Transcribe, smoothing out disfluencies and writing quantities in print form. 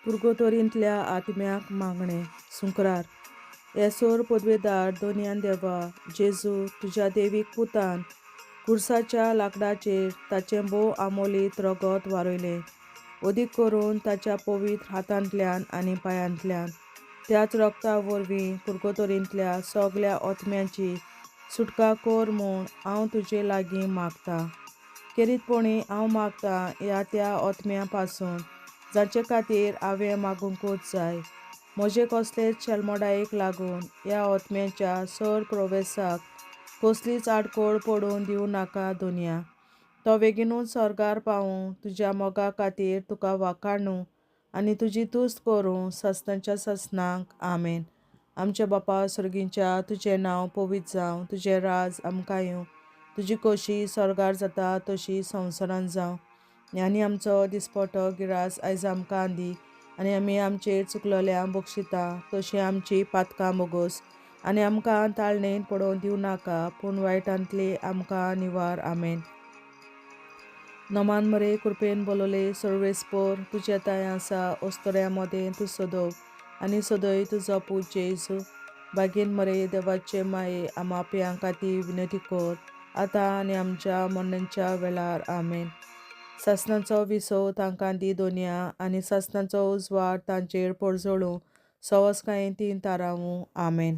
पुर्गोतोरींतल्या आत्म्याक मागणें सुंकरार येसोर पदवेदार दोनयान देवा जेजू तुज्या देवीक पुतान कुर्साच्या लांकडाचेर ताचें भोव आमोलीत रगत वारयलें अदीक करून ताच्या पवित्र हातांतल्यान आनी पांयांतल्यान त्याच रगता वरवीं पुर्गोतोरींतल्या सगल्या आत्म्यांची सुटका कर म्हूण हांव तुजे लागीं मागतां. खेरीतपणी हांव मागतां ह्या त्या आत्म्यां पासून जांचे खातीर हांवें मागूंकूच जाय. म्हजे कसलेच शेलमोडायेक लागून ह्या आत्म्यांच्या सर प्रवेशाक कसलीच आडखळ पडूं दिवं नाका दोनया. तो बेगीनूच स्वर्गार पावूं तुज्या मोगा खातीर तुका वाखाणूं आनी तुजी तुस्त करूं सस्तांच्या सस्नांक. आमेन. आमच्या बापा सुर्गींच्या तुजें नांव पवित्र जावं, तुजें राज आमकां येवं, तुजी खोशी स्वर्गार जाता तशी संवसारांत जावं. आनी आमचो दिसपटो गिरास आयज आमकां दी आनी आमी आमचेर चुकलोल्यांक बक्षिता तशी आमची पातकां मोगोस आनी आमकां ताळणेन पडोवन दिवं नाका पूण वायटांतली आमकां निवार. आमेन. नोमान मरे कृपेन बोलोले सर्वेस्पोर तुजे ताय आसा ओस्तोऱ्या मोदें तूं सोदोव आनी सोदय तुजो पूत जेजू. बागीन मरे देवाचे माये आमा पियां खातीर विनंती कर आतां आनी आमच्या मरणाच्या वेळार. आमेन. सासणांचो विसव तांकां दी दोनया आनी सासणांचो उजवाड तांचेर पडजळूं सवस्कायेन तीन तारावूं. आमेन.